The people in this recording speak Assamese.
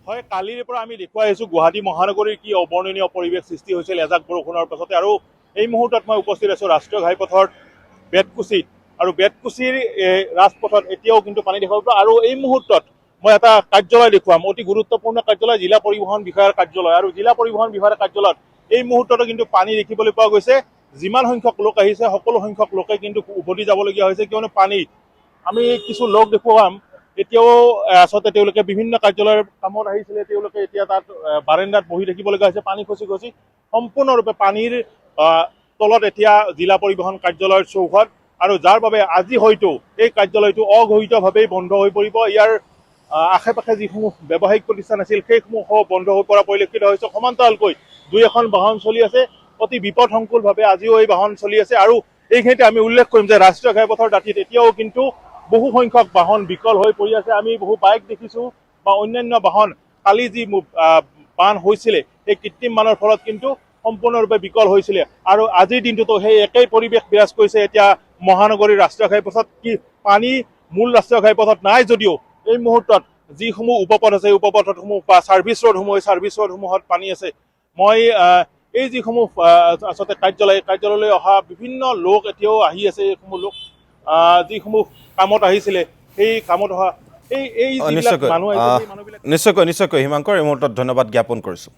হয়, কালিৰ পৰা আমি দেখুৱাই আহিছোঁ গুৱাহাটী মহানগৰীৰ কি অবৰ্ণনীয় পৰিৱেশ সৃষ্টি হৈছিল এজাক বৰষুণৰ পাছতে। আৰু এই মুহূৰ্তত মই উপস্থিত আছোঁ ৰাষ্ট্ৰীয় ঘাইপথৰ বেতকুচিত। আৰু বেতকুচিৰ ৰাজপথত এতিয়াও কিন্তু পানী দেখা পাব। আৰু এই মুহূৰ্তত মই এটা কাৰ্যালয় দেখুৱাম, অতি গুৰুত্বপূৰ্ণ কাৰ্যালয়, জিলা পৰিবহণ বিষয়াৰ কাৰ্যালয়। আৰু জিলা পৰিবহণ বিষয়াৰ কাৰ্যালয়ত এই মুহূৰ্ততো কিন্তু পানী দেখিবলৈ পোৱা গৈছে। যিমান সংখ্যক লোক আহিছে সকলো সংখ্যক লোকে কিন্তু উভতি যাবলগীয়া হৈছে, কিয়নো পানী। আমি কিছু লোক দেখুৱাম, এতিয়াও আচলতে তেওঁলোকে বিভিন্ন কাৰ্যালয়ৰ কামত আহিছিলে, তেওঁলোকে এতিয়া তাত বাৰাণ্ডাত বহি থাকিব লগা হৈছে পানী খচি খচি। সম্পূৰ্ণৰূপে পানীৰ তলত এতিয়া জিলা পৰিবহণ কাৰ্যালয়ৰ চৌহদ, আৰু যাৰ বাবে আজি হয়তো এই কাৰ্যালয়টো অঘোষিতভাৱেই বন্ধ হৈ পৰিব। ইয়াৰ আশে পাশে যিসমূহ ব্যৱসায়িক প্ৰতিষ্ঠান আছিল সেইসমূহ বন্ধ হৈ পৰা পৰিলক্ষিত হৈছে। সমান্তৰালকৈ দুই এখন বাহন চলি আছে, অতি বিপদসংকুলভাৱে আজিও এই বাহন চলি আছে। আৰু এইখিনিতে আমি উল্লেখ কৰিম যে ৰাষ্ট্ৰীয় ঘাইপথৰ দাঁতিত এতিয়াও কিন্তু বহু সংখ্যক বাহন বিকল হৈ পৰি আছে। আমি বহু বাইক দেখিছোঁ বা অন্যান্য বাহন কালি যি বান হৈছিলে সেই কৃত্ৰিম বানৰ ফলত কিন্তু সম্পূৰ্ণৰূপে বিকল হৈছিলে। আৰু আজিৰ দিনটোতো সেই একেই পৰিৱেশ বিৰাজ কৰিছে এতিয়া মহানগৰীৰ ৰাষ্ট্ৰীয় ঘাইপথত। কি পানী মূল ৰাষ্ট্ৰীয় ঘাইপথত নাই যদিও এই মুহূৰ্তত যিসমূহ উপপথ আছে, উপপথসমূহ বা ছাৰ্ভিচ ৰোডসমূহ, এই ছাৰ্ভিচ ৰোডসমূহত পানী আছে। মই এই যিসমূহ আচলতে কাৰ্যালয়লৈ অহা বিভিন্ন লোক এতিয়াও আহি আছে, এইসমূহ লোক যিসমূহ কামত আহিছিলে সেই কামত অহা এই যিবিলাক মানুহ আহিছে সেই মানুহবিলাক নিশ্চয়কৈ হিমাংকৰ, এই মুহূৰ্তত ধন্যবাদ জ্ঞাপন কৰিছোঁ।